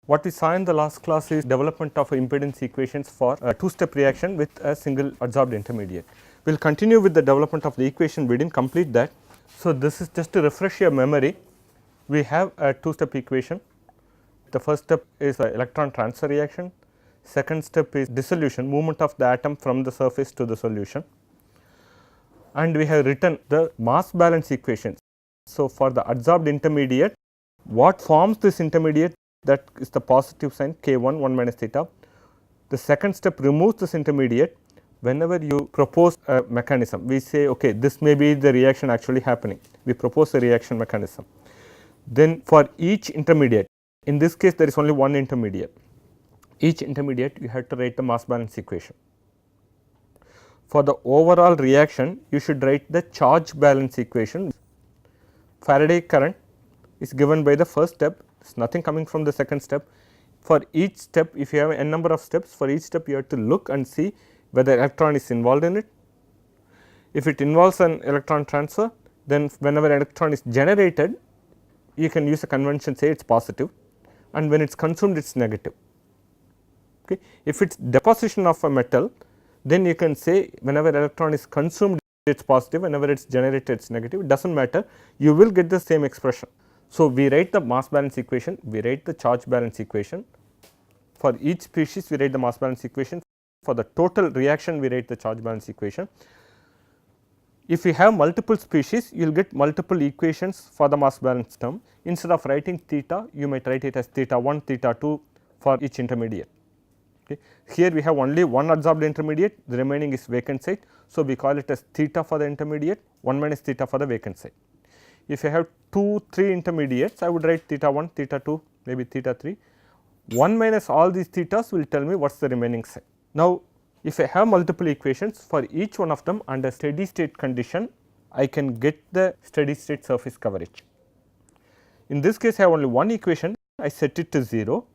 What we saw in the last class is development of impedance equations for a two-step reaction with a single adsorbed intermediate. We will continue with the development of the equation. We did not complete that. So, this is just to refresh your memory. We have a two-step equation. The first step is an electron transfer reaction. Second step is dissolution, movement of the atom from the surface to the solution. And we have written the mass balance equations. So, for the adsorbed intermediate, what forms this intermediate? That is the positive sign K1 1 minus theta. The second step removes this intermediate. Whenever you propose a mechanism, we say okay, this may be the reaction actually happening. We propose a reaction mechanism. Then for each intermediate, in this case there is only one intermediate. Each intermediate you have to write the mass balance equation. For the overall reaction, you should write the charge balance equation. Faraday current is given by the first step. There is nothing coming from the second step. For each step, if you have n number of steps, for each step you have to look and see whether electron is involved in it. If it involves an electron transfer, then whenever electron is generated, you can use a convention, say it is positive, and when it is consumed it is negative. Okay. If it is deposition of a metal, then you can say whenever electron is consumed it is positive, whenever it is generated it is negative, it does not matter, you will get the same expression. So, we write the mass balance equation, we write the charge balance equation. For each species we write the mass balance equation, for the total reaction we write the charge balance equation. If you have multiple species, you will get multiple equations for the mass balance term. Instead of writing theta, you might write it as theta 1, theta 2 for each intermediate. Okay. Here we have only one adsorbed intermediate, the remaining is vacant site. So, we call it as theta for the intermediate, 1 minus theta for the vacant site. If I have 2, 3 intermediates, I would write theta 1, theta 2, maybe theta 3. 1 minus all these thetas will tell me what is the remaining site. Now, if I have multiple equations, for each one of them under steady state condition, I can get the steady state surface coverage. In this case, I have only one equation, I set it to 0.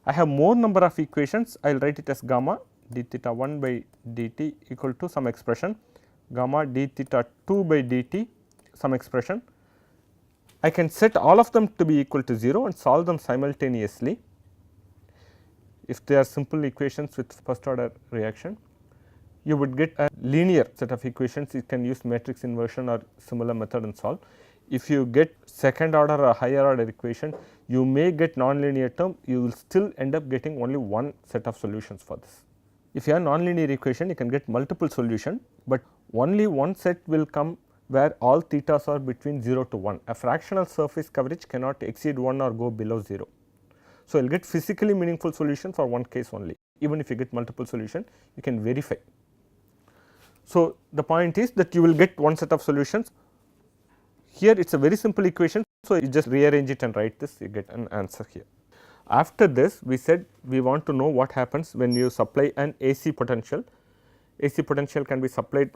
I have more number of equations, I will write it as gamma d theta 1 by dt equal to some expression, gamma d theta 2 by dt some expression. I can set all of them to be equal to 0 and solve them simultaneously. If they are simple equations with first order reaction, you would get a linear set of equations. You can use matrix inversion or similar method and solve. If you get second order or higher order equation, you may get nonlinear term, you will still end up getting only one set of solutions for this. If you have nonlinear equation, you can get multiple solution, but only one set will come where all thetas are between 0 to 1. A fractional surface coverage cannot exceed 1 or go below 0. So, you will get physically meaningful solution for one case only. Even if you get multiple solution, you can verify. So, the point is that you will get one set of solutions. Here it is a very simple equation. So, you just rearrange it and write this, you get an answer here. After this, we said we want to know what happens when you supply an AC potential. AC potential can be supplied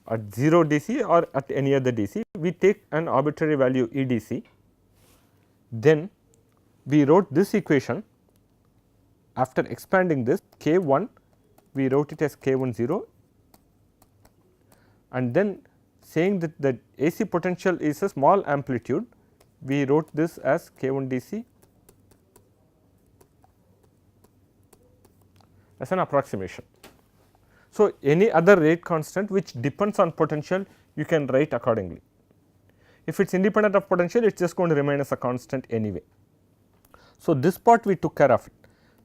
at 0 DC or at any other DC. We take an arbitrary value EDC, then we wrote this equation. After expanding this K1, we wrote it as K10, and then saying that the AC potential is a small amplitude, we wrote this as K1 DC as an approximation. So, any other rate constant which depends on potential, you can write accordingly. If it is independent of potential, it is just going to remain as a constant anyway. So, this part we took care of it.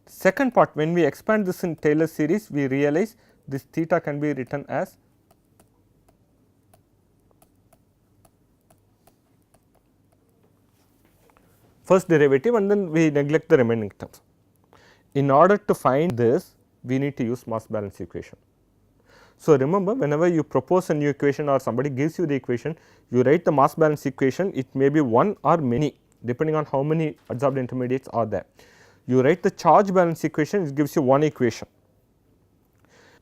Second part, when we expand this in Taylor series, we realize this theta can be written as first derivative, and then we neglect the remaining terms. In order to find this, we need to use mass balance equation. So, remember, whenever you propose a new equation or somebody gives you the equation, you write the mass balance equation. It may be one or many, depending on how many adsorbed intermediates are there. You write the charge balance equation, it gives you one equation.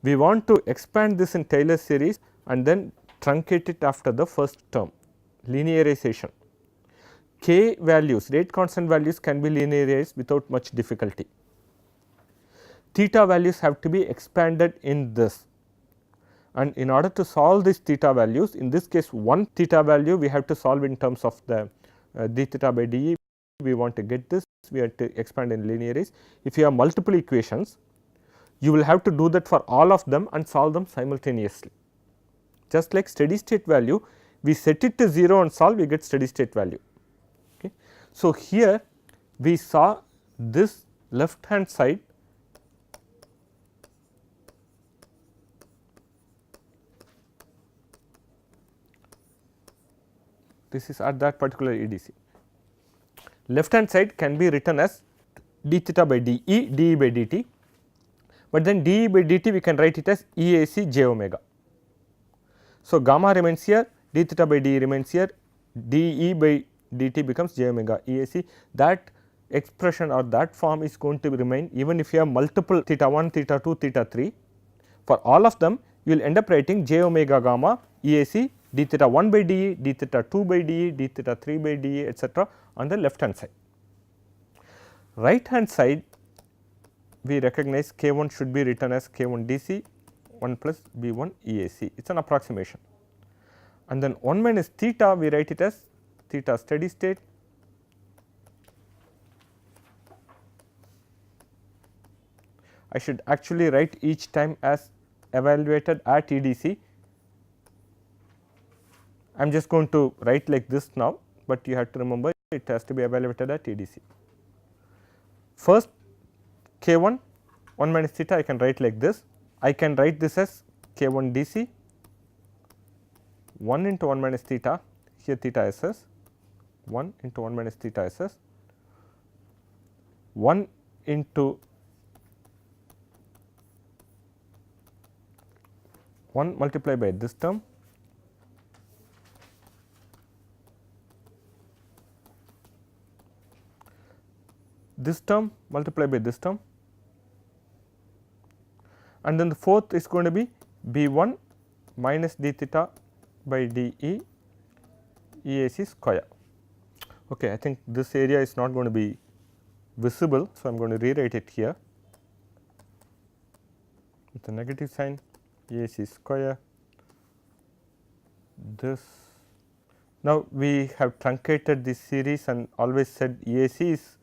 We want to expand this in Taylor series and then truncate it after the first term, linearization. K values, rate constant values can be linearized without much difficulty. Theta values have to be expanded in this, and in order to solve these theta values, in this case one theta value we have to solve in terms of the d theta by dE, we want to get this, we have to expand in linear is, if you have multiple equations, you will have to do that for all of them and solve them simultaneously. Just like steady state value, we set it to 0 and solve, we get steady state value. Okay. So, here we saw this left hand side this is at that particular EDC. Left hand side can be written as d theta by dE, dE by dt, but then dE by dt we can write it as EAC j omega. So, gamma remains here, d theta by dE remains here, dE by dt becomes j omega EAC. That expression or that form is going to remain even if you have multiple theta 1, theta 2, theta 3. For all of them, you will end up writing j omega gamma EAC d theta 1 by dE, d theta 2 by dE, d theta 3 by dE, etc. on the left hand side. Right hand side, we recognize k 1 should be written as k 1 dC 1 plus B 1 EAC, it is an approximation. And then 1 minus theta, we write it as theta steady state I should actually write each time as evaluated at EDC. I am just going to write like this now, but you have to remember it has to be evaluated at EDC. First k 1 1 minus theta I can write like this. I can write this as k 1 dC 1 into 1 minus theta, here theta SS 1 into 1 minus theta SS 1 into 1 multiplied by this term multiplied by this term, and then the fourth is going to be B 1 minus d theta by dE EAC square. Okay, I think this area is not going to be visible, so I am going to rewrite it here with a negative sign EAC square this. Now, we have truncated this series and always said EAC is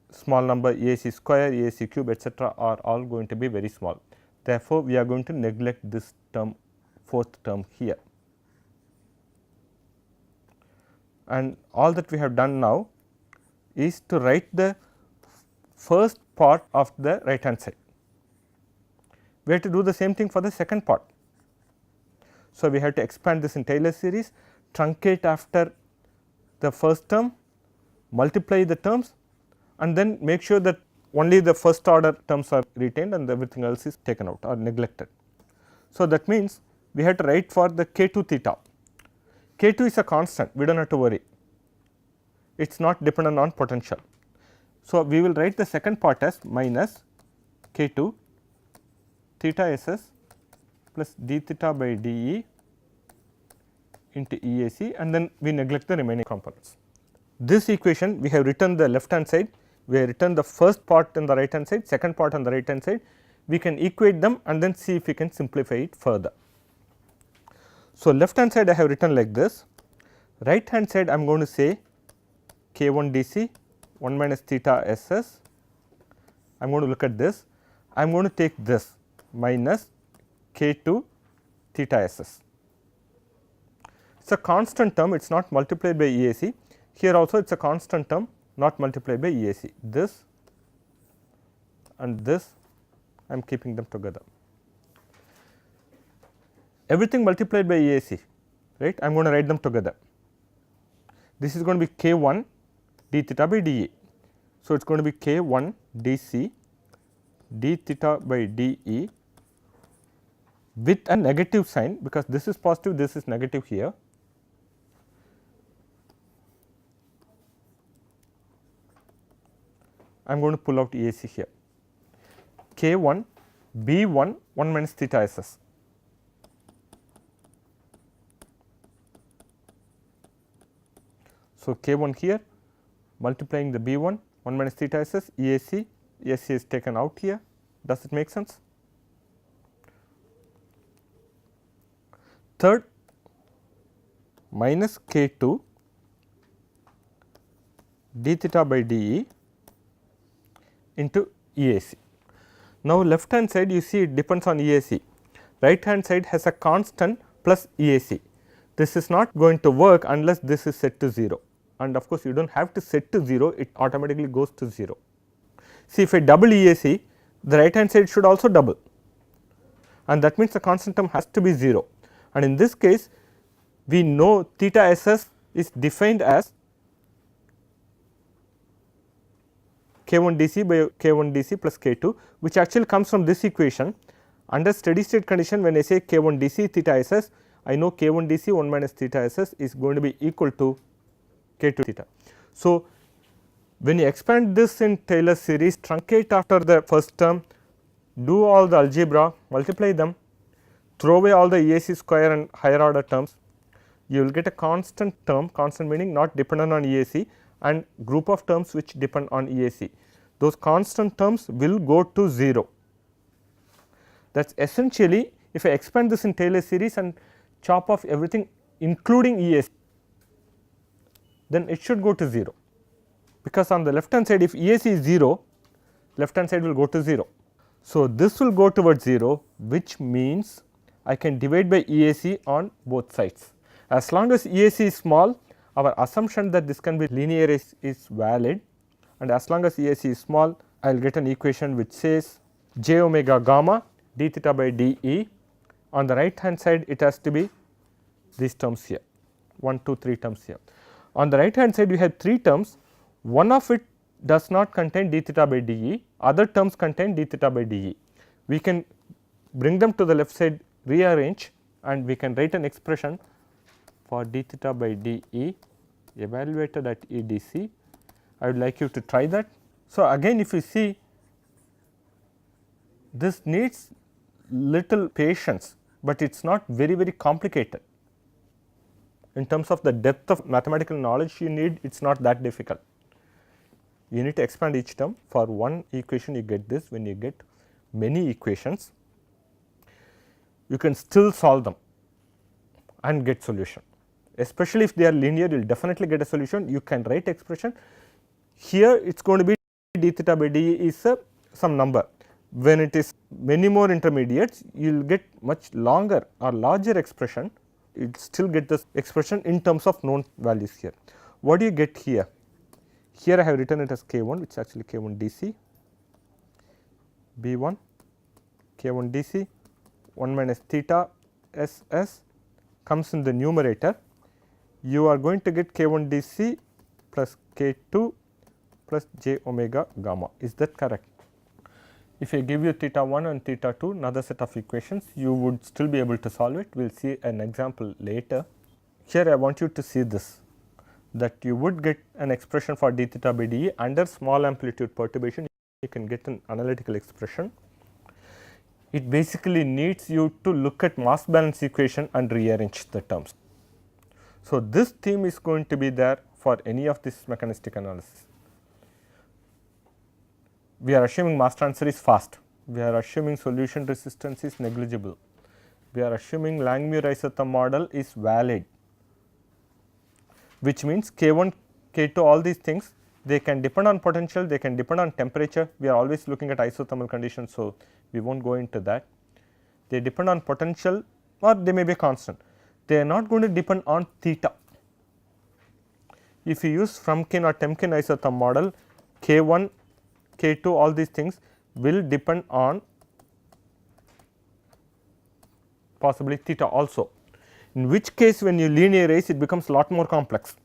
small number, EAC square, EAC cube, etc. are all going to be very small. Therefore, we are going to neglect this term, fourth term here, and all that we have done now is to write the first part of the right hand side. We have to do the same thing for the second part. So, we have to expand this in Taylor series, truncate after the first term, multiply the terms, and then make sure that only the first order terms are retained and everything else is taken out or neglected. So, that means we have to write for the k 2 theta. K 2 is a constant, we do not have to worry, it is not dependent on potential. So, we will write the second part as minus k 2 theta SS plus d theta by dE into EAC, and then we neglect the remaining components. This equation we have written the left hand side, we have written the first part on the right hand side, second part on the right hand side, we can equate them and then see if we can simplify it further. So, left hand side I have written like this, right hand side I am going to say k 1 dC 1 minus theta SS, I am going to look at this, I am going to take this minus k 2 theta SS. It is a constant term, it is not multiplied by EAC, here also it is a constant term not multiplied by EAC, this and this I am keeping them together. Everything multiplied by EAC, right, I am going to write them together. This is going to be k 1 d theta by dE. So, it is going to be k 1 dC d theta by dE with a negative sign, because this is positive, this is negative here. I am going to pull out EAC here, k 1 B 1 1 minus theta SS. So, k 1 here multiplying the B 1 1 minus theta SS EAC, EAC is taken out here, does it make sense? Third, minus k 2 d theta by dE into EAC. Now, left hand side you see it depends on EAC, right hand side has a constant plus EAC. This is not going to work unless this is set to 0, and of course, you do not have to set to 0, it automatically goes to 0. See, if I double EAC, the right hand side should also double, and that means the constant term has to be 0, and in this case we know theta SS is defined as K1 dC by K1 dC plus K2, which actually comes from this equation. Under steady state condition, when I say K1 dC theta SS, I know K1 dC 1 minus theta SS is going to be equal to K2 theta. So, when you expand this in Taylor series, truncate after the first term, do all the algebra, multiply them, throw away all the EAC square and higher order terms, you will get a constant term, constant meaning not dependent on EAC, and group of terms which depend on EAC. Those constant terms will go to 0. That is essentially, if I expand this in Taylor series and chop off everything including EAC, then it should go to 0, because on the left hand side if EAC is 0, left hand side will go to 0. So, this will go towards 0, which means I can divide by EAC on both sides. As long as EAC is small, our assumption that this can be linear is valid, and as long as EAC is small, I will get an equation which says j omega gamma d theta by dE. On the right hand side, it has to be these terms here, 1, 2, 3 terms here. On the right hand side, we have 3 terms, one of it does not contain d theta by dE, other terms contain d theta by dE. We can bring them to the left side, rearrange, and we can write an expression for d theta by dE evaluated at EDC. I would like you to try that. So, again if you see, this needs little patience, but it is not very complicated. In terms of the depth of mathematical knowledge you need, it is not that difficult. You need to expand each term. For one equation you get this, when you get many equations you can still solve them and get solution. Especially if they are linear, you will definitely get a solution. You can write expression. Here it is going to be d theta by dE is some number. When it is many more intermediates, you will get much longer or larger expression. You will still get this expression in terms of known values here. What do you get here? Here I have written it as K1, which is actually K1 dC, B1, K1 dC, 1 minus theta SS comes in the numerator. You are going to get K1 dC plus K2 plus j omega gamma. Is that correct? If I give you theta 1 and theta 2, another set of equations, you would still be able to solve it. We will see an example later. Here I want you to see this, that you would get an expression for d theta by dE under small amplitude perturbation. You can get an analytical expression. It basically needs you to look at mass balance equation and rearrange the terms. So, this theme is going to be there for any of this mechanistic analysis. We are assuming mass transfer is fast, we are assuming solution resistance is negligible, we are assuming Langmuir isotherm model is valid, which means K1, K2, all these things, they can depend on potential, they can depend on temperature. We are always looking at isothermal conditions, so we will not go into that. They depend on potential or they may be constant. They are not going to depend on theta. If you use Frumkin or Temkin isotherm model, K1, K2, all these things will depend on possibly theta also, in which case when you linearize it becomes a lot more complex.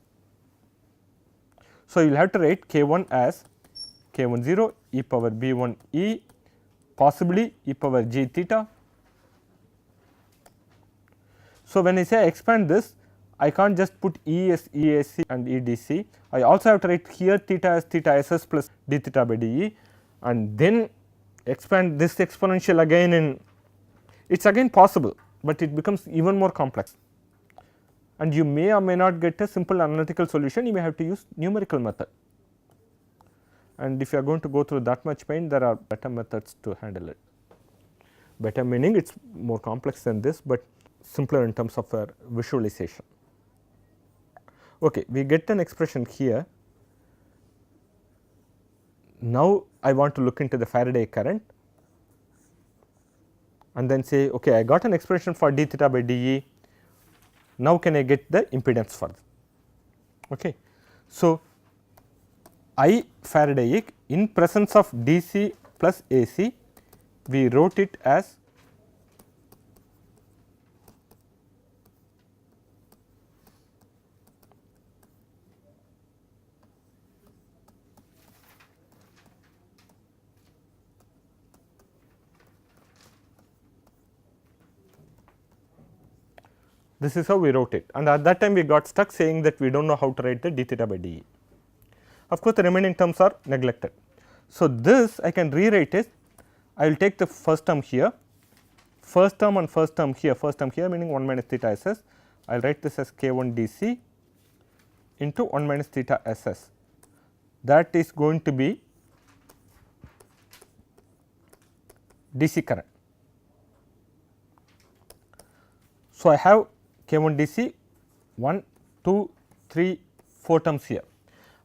So, you will have to write K1 as K1 0 e power B1 e, possibly e power g theta. So, when I say I expand this, I can't just put E as EAC and EDC. I also have to write here theta as theta SS plus d theta by dE, and then expand this exponential again in, it is again possible, but it becomes even more complex, and you may or may not get a simple analytical solution. You may have to use numerical method, and if you are going to go through that much pain, there are better methods to handle it. Better meaning it is more complex than this, but simpler in terms of visualization. Okay, we get an expression here now I want to look into the Faraday current and then say, okay, I got an expression for d theta by dE. Now can I get the impedance for this? Okay. So, I Faradaic in presence of DC plus AC, we wrote it as this is how we wrote it, and at that time we got stuck saying that we do not know how to write the d theta by dE. Of course, the remaining terms are neglected. So, this I can rewrite it. I will take the first term here, first term and first term here meaning 1 minus theta ss. I will write this as k1 dc into 1 minus theta ss. That is going to be DC current. So, I have k1 dc 1, 2, 3, 4 terms here,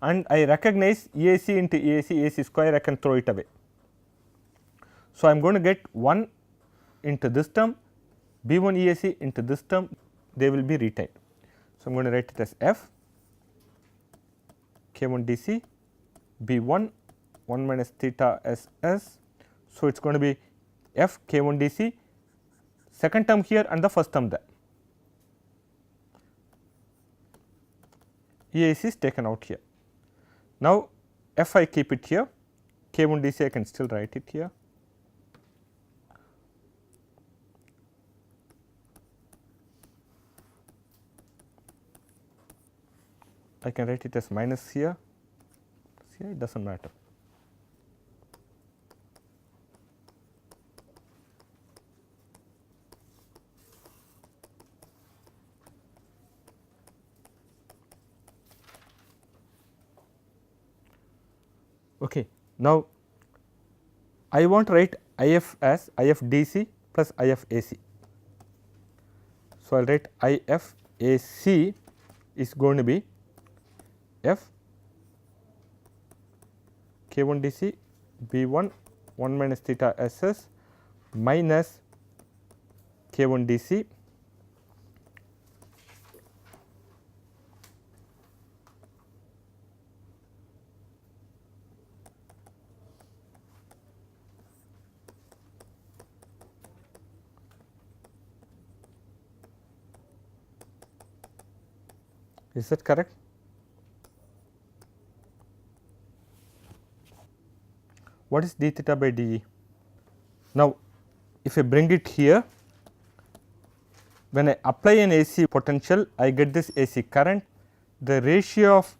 and I recognize EAC into EAC, AC square, I can throw it away. So, I am going to get 1 into this term, B1 EAC into this term, they will be retained. So, I am going to write it as F k1 dc B1 1 minus theta ss. So, it is going to be F k1 dc, second term here and the first term there. EAC is taken out here. Now, F I keep it here, k1 dc I can still write it here. I can write it as minus here, it does not matter. Okay. Now, I want to write IF as IF DC plus IF AC. So, I will write IF AC is going to be F k1 dc B1 1 minus theta ss minus k1 dc Is that correct? What is d theta by dE? Now, if I bring it here, when I apply an AC potential, I get this AC current. The ratio of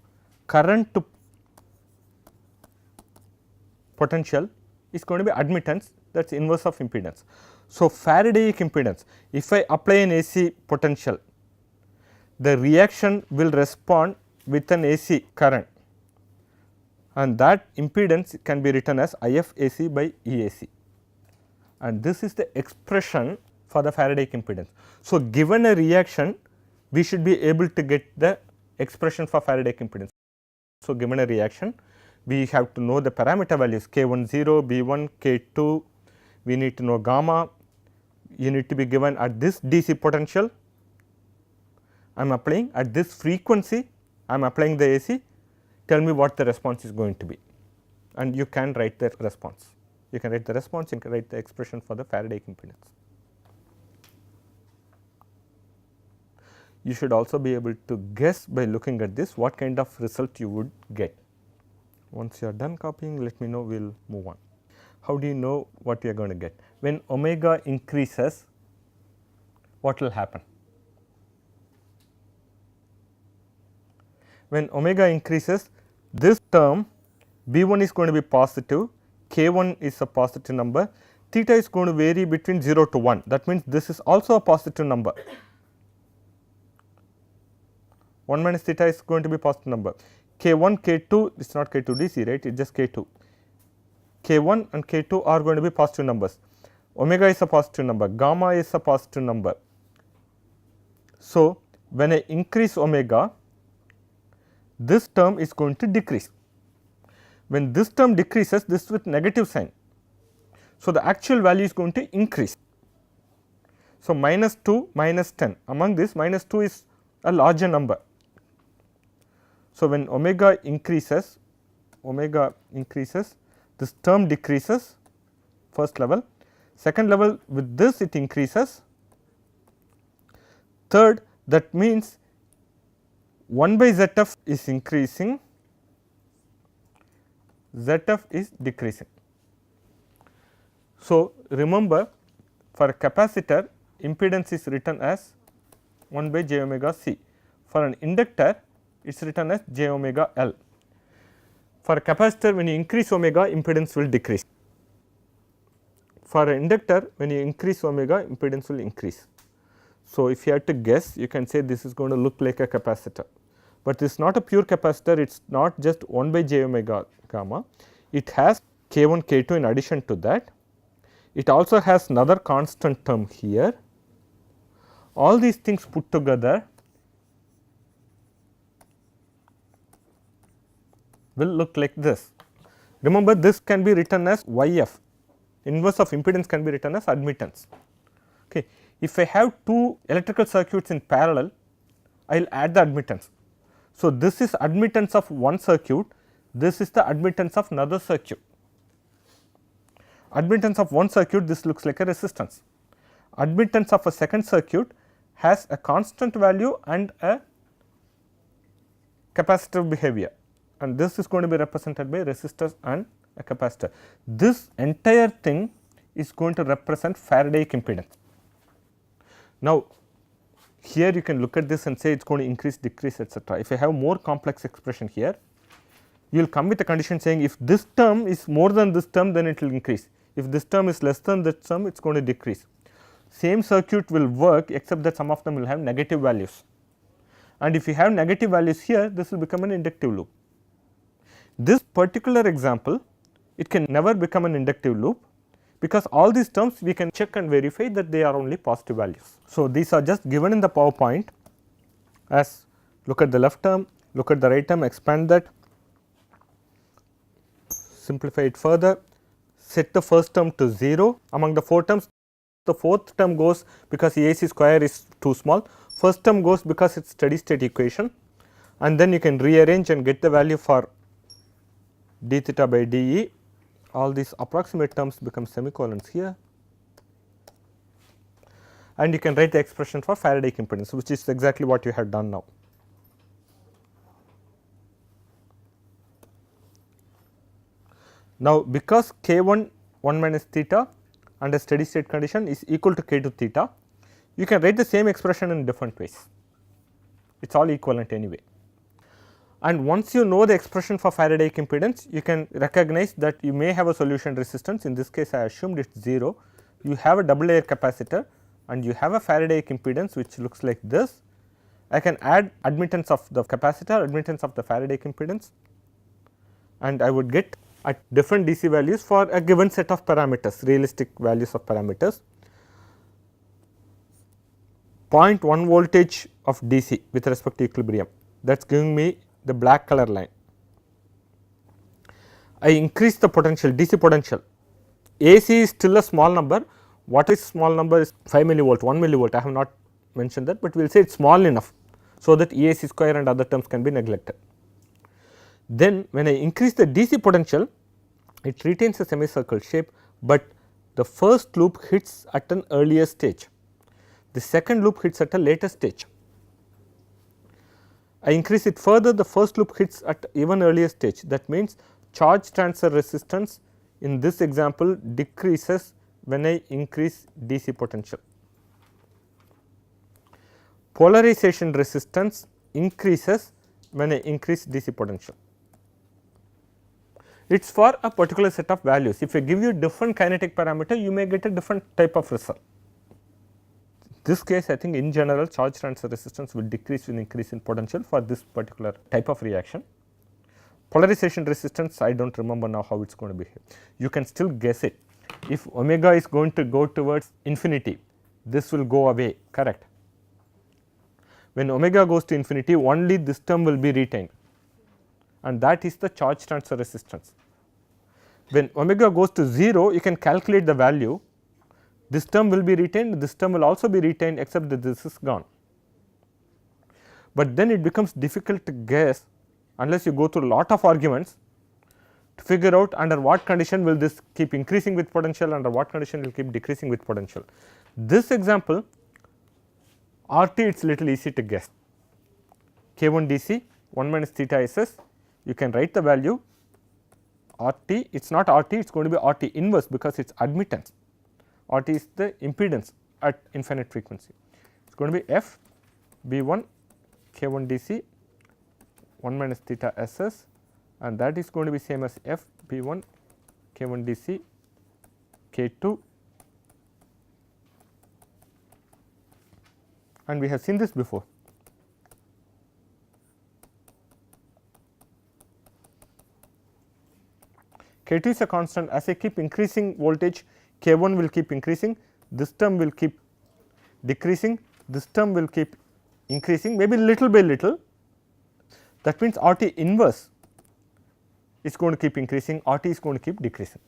current to potential is going to be admittance, that is inverse of impedance. So, Faradaic impedance, if I apply an AC potential, the reaction will respond with an AC current, and that impedance can be written as IF AC by EAC, and this is the expression for the Faradaic impedance. So, given a reaction, we should be able to get the expression for Faradaic impedance. So, given a reaction, we have to know the parameter values k1 0, B1, k2, we need to know gamma, you need to be given at this DC potential, I am applying at this frequency, I am applying the AC, tell me what the response is going to be, and you can write the response. You can write the response, you can write the expression for the Faradaic impedance. You should also be able to guess by looking at this what kind of result you would get. Once you are done copying, let me know, we will move on. How do you know what we are going to get? When omega increases, what will happen? When omega increases, this term B1 is going to be positive, K1 is a positive number, theta is going to vary between 0 to 1, that means this is also a positive number. 1 minus theta is going to be positive number. K1, K2 is not K2 DC, right, it is just K2. K1 and K2 are going to be positive numbers. Omega is a positive number, gamma is a positive number. So, when I increase omega, this term is going to decrease. When this term decreases, this with negative sign. So, the actual value is going to increase. So, minus 2, minus 10, among this minus 2 is a larger number. So, when omega increases, this term decreases, first level. Second level, with this it increases. Third, that means 1 by Zf is increasing, Zf is decreasing. So, remember, for a capacitor, impedance is written as 1 by j omega c. For an inductor, it is written as j omega L. For a capacitor, when you increase omega, impedance will decrease. For an inductor, when you increase omega, impedance will increase. So, if you had to guess, you can say this is going to look like a capacitor, but this is not a pure capacitor, it is not just 1 by j omega gamma, it has k1, k2 in addition to that. It also has another constant term here. All these things put together will look like this. Remember, this can be written as YF, inverse of impedance can be written as admittance. Okay. If I have two electrical circuits in parallel, I will add the admittance. So, this is admittance of one circuit, this is the admittance of another circuit. Admittance of one circuit, this looks like a resistance. Admittance of a second circuit has a constant value and a capacitive behavior, and this is going to be represented by resistors and a capacitor. This entire thing is going to represent Faradaic impedance. Now, here you can look at this and say it is going to increase, decrease, etc. If I have more complex expression here, you will come with a condition saying if this term is more than this term, then it will increase. If this term is less than this term, it is going to decrease. Same circuit will work, except that some of them will have negative values, and if you have negative values here, this will become an inductive loop. This particular example, it can never become an inductive loop, because all these terms we can check and verify that they are only positive values. So, these are just given in the PowerPoint as look at the left term, look at the right term, expand that, simplify it further, set the first term to 0. Among the 4 terms, the fourth term goes because AC square is too small, first term goes because it is steady state equation, and then you can rearrange and get the value for d theta by dE. All these approximate terms become semicolons here, and you can write the expression for Faradaic impedance, which is exactly what you have done now. Now, because k1 1 minus theta under steady state condition is equal to k2 theta, you can write the same expression in different ways, it is all equivalent anyway. And once you know the expression for Faradaic impedance, you can recognize that you may have a solution resistance. In this case, I assumed it is 0. You have a double layer capacitor and you have a Faradaic impedance which looks like this. I can add admittance of the capacitor, admittance of the Faradaic impedance, and I would get at different DC values for a given set of parameters, realistic values of parameters, 0.1 voltage of DC with respect to equilibrium, that is giving me the black color line. I increase the potential, DC potential. AC is still a small number. What is small number is 5 millivolt, 1 millivolt. I have not mentioned that, but we will say it is small enough so that EAC square and other terms can be neglected. Then when I increase the DC potential, it retains a semicircle shape, but the first loop hits at an earlier stage, the second loop hits at a later stage. I increase it further, the first loop hits at even earlier stage. That means, charge transfer resistance in this example decreases when I increase DC potential. Polarization resistance increases when I increase DC potential. It is for a particular set of values. If I give you different kinetic parameter, you may get a different type of result. This case, I think in general charge transfer resistance will decrease with increase in potential for this particular type of reaction. Polarization resistance, I do not remember now how it is going to behave. You can still guess it. If omega is going to go towards infinity, this will go away, correct. When omega goes to infinity, only this term will be retained, and that is the charge transfer resistance. When omega goes to 0, you can calculate the value. This term will be retained, this term will also be retained, except that this is gone. But then it becomes difficult to guess unless you go through a lot of arguments to figure out under what condition will this keep increasing with potential, under what condition will keep decreasing with potential. This example, RT, it is little easy to guess. K1 DC 1 minus theta SS, you can write the value. RT, it is not RT, it is going to be RT inverse because it is admittance. RT is the impedance at infinite frequency. It is going to be F B1 K1 DC 1 minus theta SS, and that is going to be same as F B1 K1 DC K2, and we have seen this before. K2 is a constant. As I keep increasing voltage, K1 will keep increasing, this term will keep decreasing, this term will keep increasing, maybe little by little. That means RT inverse is going to keep increasing, RT is going to keep decreasing.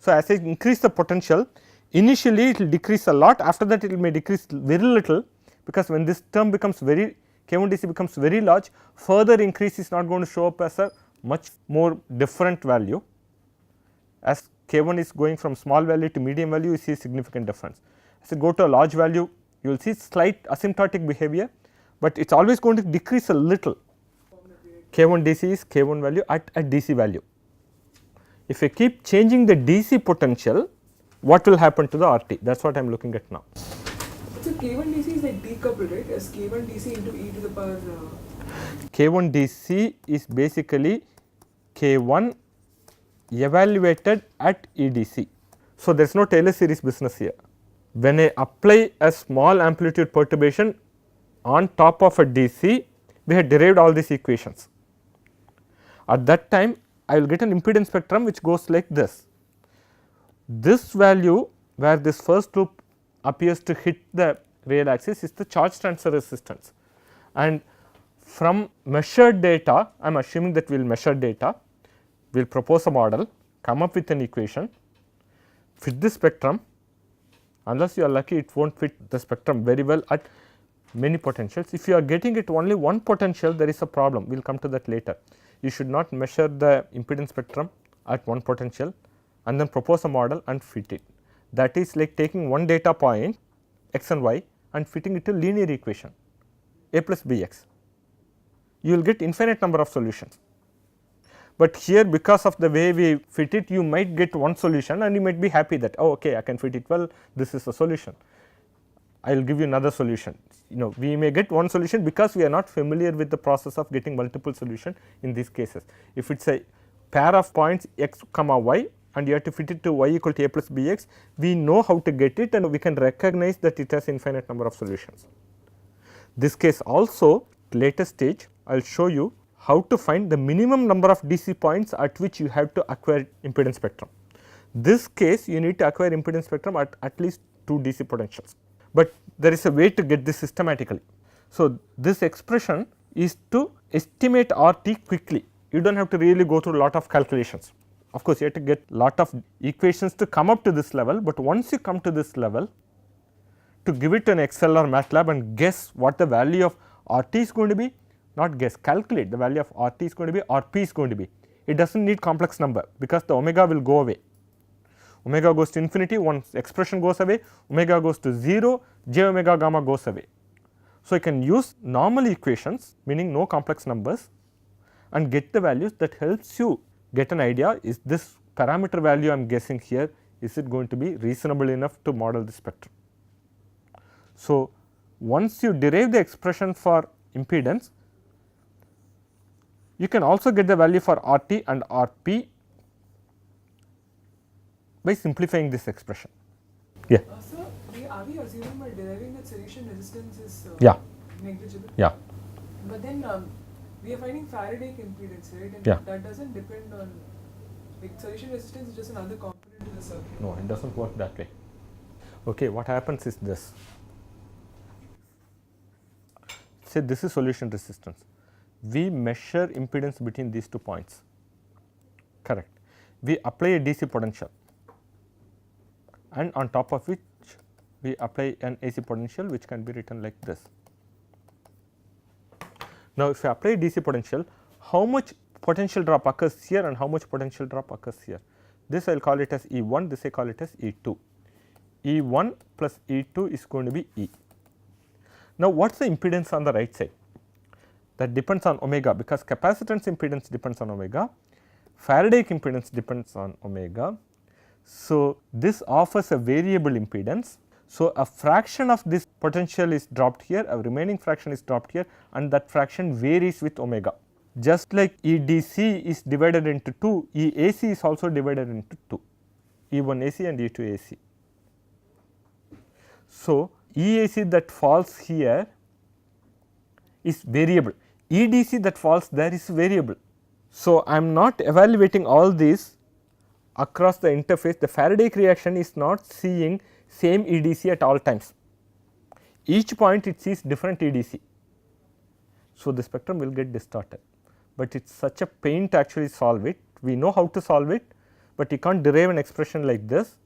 So, as I increase the potential, initially it will decrease a lot, after that it may decrease very little, because when this term becomes very K1 DC becomes very large, further increase is not going to show up as a much more different value. As K1 is going from small value to medium value, you see a significant difference. As you go to a large value, you will see slight asymptotic behavior, but it is always going to decrease a little. K1 DC is K1 value at a DC value. If I keep changing the DC potential, what will happen to the RT? That is what I am looking at now. So, K1 DC is like decoupled, right, as K1 DC into e to the power. K1 DC is basically K1 evaluated at EDC. So, there is no Taylor series business here. When I apply a small amplitude perturbation on top of a DC, we had derived all these equations. At that time, I will get an impedance spectrum which goes like this. This value where this first loop appears to hit the real axis is the charge transfer resistance, and from measured data, I am assuming that we will measure data, we will propose a model, come up with an equation, fit this spectrum. Unless you are lucky, it will not fit the spectrum very well at many potentials. If you are getting it only one potential, there is a problem, we will come to that later. You should not measure the impedance spectrum at one potential and then propose a model and fit it. That is like taking one data point x and y and fitting it to linear equation a plus bx. You will get infinite number of solutions. But here, because of the way we fit it, you might get one solution and you might be happy that, oh, okay, I can fit it well, this is a solution. I will give you another solution. We may get one solution because we are not familiar with the process of getting multiple solution in these cases. If it is a pair of points x comma y and you have to fit it to y equal to a plus bx, we know how to get it and we can recognize that it has infinite number of solutions. This case also, later stage, I will show you how to find the minimum number of DC points at which you have to acquire impedance spectrum. This case, you need to acquire impedance spectrum at least 2 DC potentials, but there is a way to get this systematically. So, this expression is to estimate RT quickly, you do not have to really go through a lot of calculations. Of course, you have to get lot of equations to come up to this level, but once you come to this level, to give it an Excel or MATLAB and guess what the value of RT is going to be, not guess, calculate the value of RT is going to be, RP is going to be. It does not need complex number because the omega will go away. Omega goes to infinity, once expression goes away, omega goes to 0, j omega gamma goes away. So, you can use normal equations, meaning no complex numbers, and get the values. That helps you get an idea, is this parameter value I am guessing here, is it going to be reasonable enough to model the spectrum. So, once you derive the expression for impedance, you can also get the value for RT and RP by simplifying this expression. Yeah. So, are we assuming by deriving that solution resistance is negligible? Yeah. But then we are finding Faraday impedance, right? And yeah. that does not depend on, like, solution resistance is just another component in the circuit. No, it does not work that way. Okay, what happens is this. Say this is solution resistance. we measure impedance between these 2 points, correct. We apply a DC potential and on top of which we apply an AC potential which can be written like this. Now, if you apply DC potential, how much potential drop occurs here and how much potential drop occurs here? This I will call it as E1, this I call it as E2. E1 plus E2 is going to be E. Now, what is the impedance on the right side? That depends on omega, because capacitance impedance depends on omega, Faraday impedance depends on omega. So, this offers a variable impedance. So, a fraction of this potential is dropped here, a remaining fraction is dropped here, and that fraction varies with omega. Just like EDC is divided into 2, EAC is also divided into 2, E1 AC and E2 AC. So, EAC that falls here is variable, EDC that falls there is variable. So, I am not evaluating all these across the interface. The Faraday reaction is not seeing same EDC at all times, each point it sees different EDC. So, the spectrum will get distorted, but it is such a pain to actually solve it. We know how to solve it, but you can't derive an expression like this.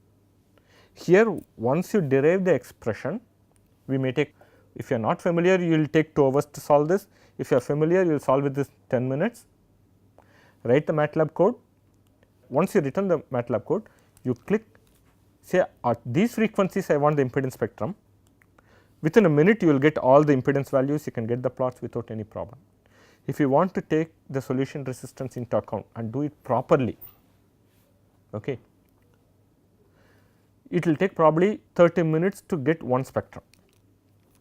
Here once you derive the expression, we may take, if you are not familiar, you will take 2 hours to solve this. If you are familiar, you will solve it this 10 minutes. Write the MATLAB code. Once you return the MATLAB code, you click, say at these frequencies I want the impedance spectrum. Within a minute you will get all the impedance values, you can get the plots without any problem. If you want to take the solution resistance into account and do it properly, okay, it will take probably 30 minutes to get one spectrum.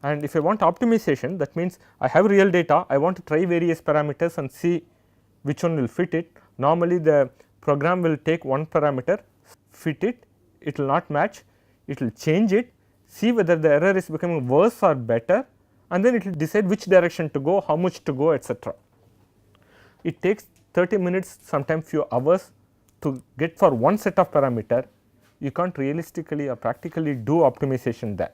And if I want optimization, that means I have real data, I want to try various parameters and see which one will fit it. Normally the program will take one parameter, fit it, it will not match, it will change it, see whether the error is becoming worse or better, and then it will decide which direction to go, how much to go, etc. It takes 30 minutes, sometimes few hours to get for one set of parameter. You can't realistically or practically do optimization there.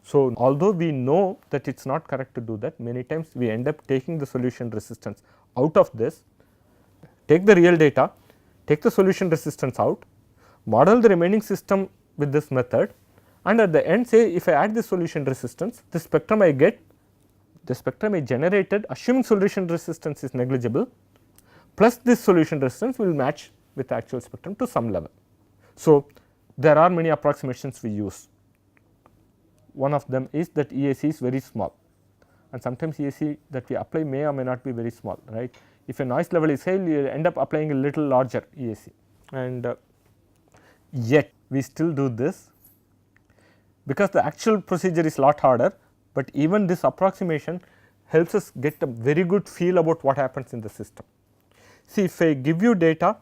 So, although we know that it is not correct to do that, many times we end up taking the solution resistance out of this, take the real data, take the solution resistance out, model the remaining system with this method, and at the end say if I add the solution resistance, the spectrum I get, the spectrum I generated assuming solution resistance is negligible, plus this solution resistance will match with the actual spectrum to some level. So, there are many approximations we use. One of them is that EAC is very small, and sometimes EAC that we apply may or may not be very small, right. If a noise level is high, you end up applying a little larger EAC, and yet we still do this because the actual procedure is lot harder, but even this approximation helps us get a very good feel about what happens in the system. See, if I give you data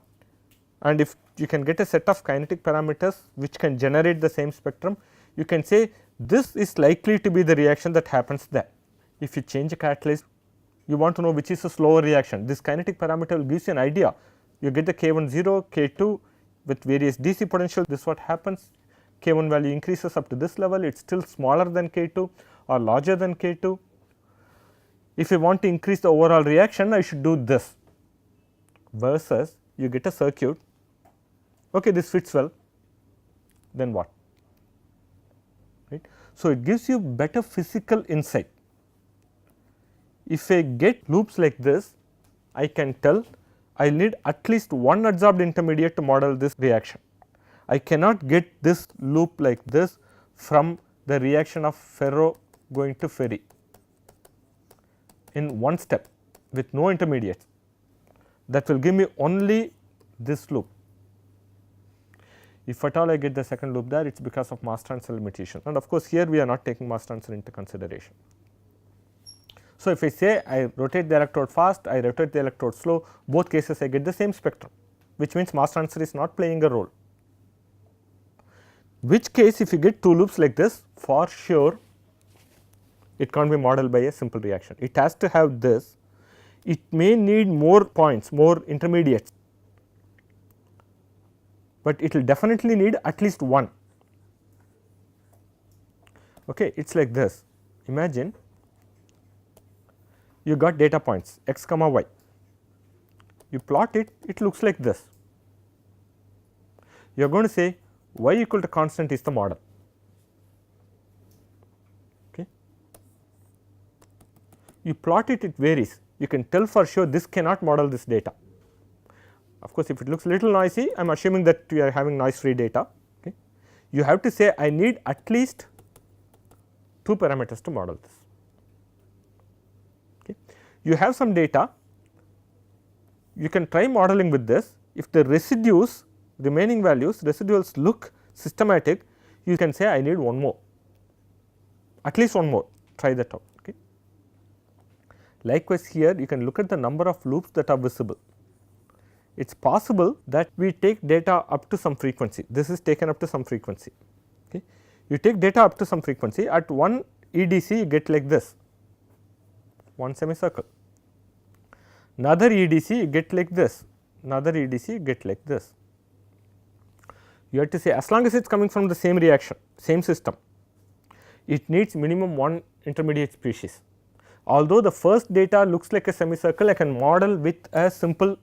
and if you can get a set of kinetic parameters which can generate the same spectrum, you can say this is likely to be the reaction that happens there. If you change a catalyst, you want to know which is a slower reaction. This kinetic parameter will gives you an idea. You get the K1 0, K2 with various DC potential. This is what happens. K1 value increases up to this level, it is still smaller than K2 or larger than K2. If you want to increase the overall reaction, I should do this, versus you get a circuit, okay, this fits well, then what, right. So, it gives you better physical insight. If I get loops like this, I can tell I need at least one adsorbed intermediate to model this reaction. I cannot get this loop like this from the reaction of ferro going to ferri in one step with no intermediates. That will give me only this loop. If at all I get the second loop there, it is because of mass transfer limitation, and of course, here we are not taking mass transfer into consideration. So, if I say I rotate the electrode fast, I rotate the electrode slow, both cases I get the same spectrum, which means mass transfer is not playing a role. Which case if you get two loops like this, for sure it can't be modeled by a simple reaction. It has to have this, it may need more points, more intermediates, but it will definitely need at least one. Okay, it is like this. Imagine you got data points x comma y. You plot it, it looks like this. You are going to say y equal to constant is the model. Okay. You plot it, it varies. You can tell for sure this cannot model this data. Of course, if it looks little noisy, I am assuming that you are having noise free data. Okay. You have to say I need at least 2 parameters to model this. Okay. You have some data, you can try modeling with this. If the residues, remaining values, residuals look systematic, you can say I need one more, at least one more, try that out. Okay. Likewise, here you can look at the number of loops that are visible. It is possible that we take data up to some frequency, this is taken up to some frequency. Okay. You take data up to some frequency, at one EDC you get like this, one semicircle. Another EDC you get like this, another EDC you get like this. You have to say as long as it is coming from the same reaction, same system, it needs minimum one intermediate species. Although the first data looks like a semicircle, I can model with a simple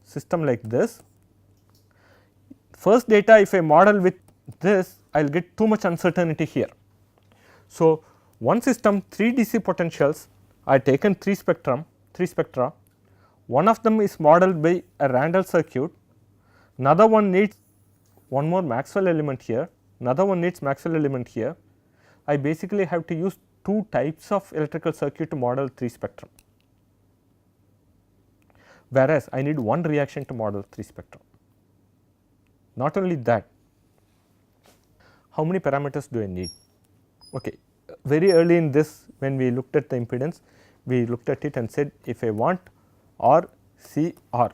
system like this. First data, if I model with this, I will get too much uncertainty here. So, one system 3 DC potentials, I have taken 3 spectra, one of them is modeled by a Randall circuit, another one needs one more Maxwell element here, another one needs Maxwell element here. I basically have to use 2 types of electrical circuit to model 3 spectrum, whereas I need one reaction to model 3 spectrum. Not only that, how many parameters do I need? Okay. Very early in this, when we looked at the impedance, we looked at it and said if I want R, C, R,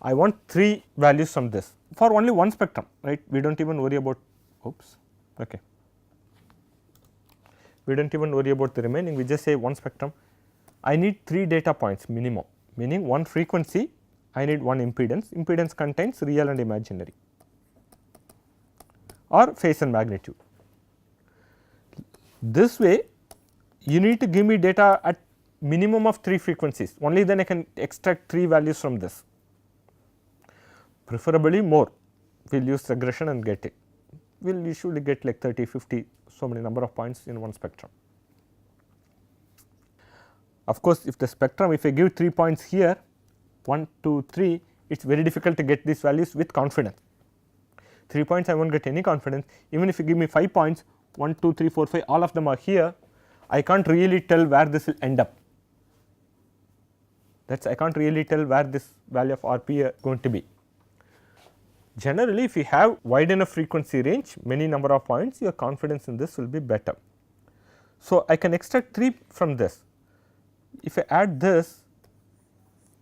I want 3 values from this for only one spectrum, right. We do not even worry about, oops, okay. We do not even worry about the remaining, we just say one spectrum. I need 3 data points minimum, meaning one frequency, I need one impedance, impedance contains real and imaginary or phase and magnitude. This way you need to give me data at minimum of 3 frequencies, only then I can extract 3 values from this, preferably more, we will use regression and get it, we will usually get like 30, 50, so many number of points in one spectrum. Of course, if the spectrum, if I give 3 points here, 1, 2, 3, it is very difficult to get these values with confidence. 3 points I will not get any confidence, even if you give me 5 points, 1, 2, 3, 4, 5, all of them are here, I can't really tell where this will end up. That is, I can't really tell where this value of RP is going to be. Generally, if you have wide enough frequency range, many number of points, your confidence in this will be better. So, I can extract 3 from this. If I add this,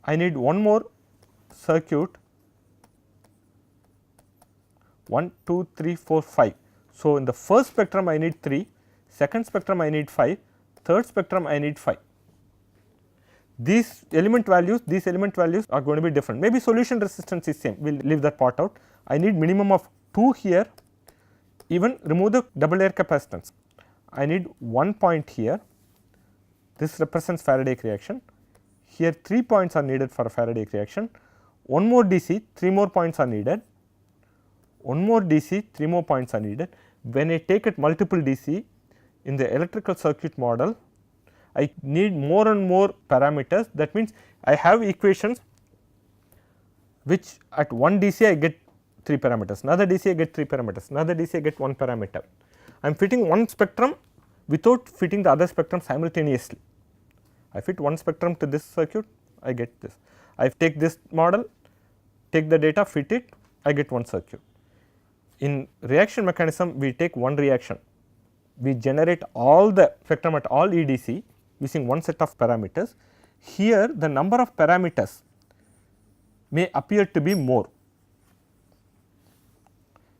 I need one more circuit, 1, 2, 3, 4, 5. So, in the first spectrum I need 3, second spectrum I need 5, third spectrum I need 5. These element values are going to be different, maybe solution resistance is same, we will leave that part out. I need minimum of 2 here, even remove the double layer capacitance. I need 1 point here, this represents Faradaic reaction, here 3 points are needed for a Faradaic reaction, 1 more DC, 3 more points are needed, 1 more DC, 3 more points are needed. When I take it multiple DC in the electrical circuit model, I need more and more parameters. That means, I have equations which at one DC I get 3 parameters, another DC I get 3 parameters, another DC I get 1 parameter. I am fitting one spectrum without fitting the other spectrum simultaneously. I fit one spectrum to this circuit, I get this. I take this model, take the data, fit it, I get one circuit. In reaction mechanism, we take one reaction, we generate all the spectrum at all EDC using one set of parameters. Here the number of parameters may appear to be more,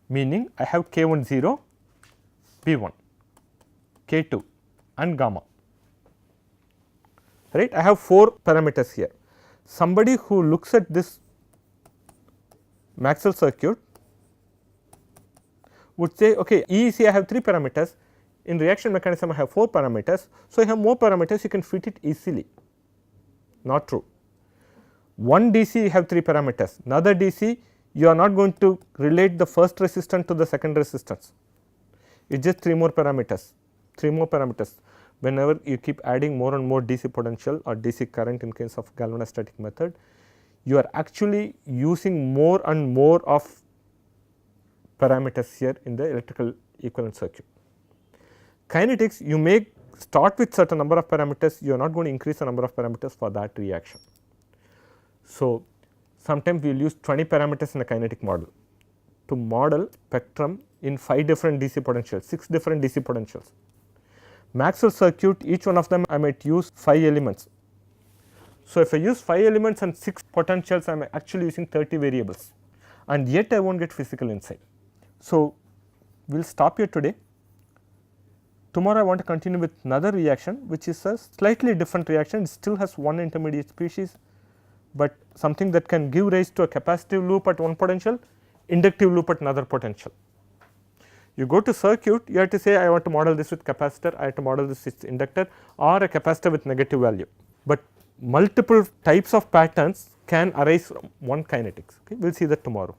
meaning I have K1 0, P1, K2 and gamma, right. I have 4 parameters here. Somebody who looks at this Maxwell circuit would say, okay, EEC I have 3 parameters, in reaction mechanism I have 4 parameters. So, I have more parameters, you can fit it easily. Not true. One DC you have 3 parameters, another DC you are not going to relate the first resistance to the second resistance, it is just 3 more parameters, 3 more parameters. Whenever you keep adding more and more DC potential or DC current in case of galvanostatic method, you are actually using more and more of parameters here in the electrical equivalent circuit. Kinetics, you may start with certain number of parameters, you are not going to increase the number of parameters for that reaction. So, sometimes we will use 20 parameters in a kinetic model to model spectrum in 5 different DC potentials, 6 different DC potentials. Maxwell circuit, each one of them I might use 5 elements. So, if I use 5 elements and 6 potentials, I am actually using 30 variables, and yet I will not get physical insight. So, we will stop here today. Tomorrow I want to continue with another reaction, which is a slightly different reaction. It still has one intermediate species, but something that can give rise to a capacitive loop at one potential, inductive loop at another potential. You go to circuit, you have to say I want to model this with capacitor, I have to model this with inductor or a capacitor with negative value, but multiple types of patterns can arise from one kinetics. Okay? We will see that tomorrow.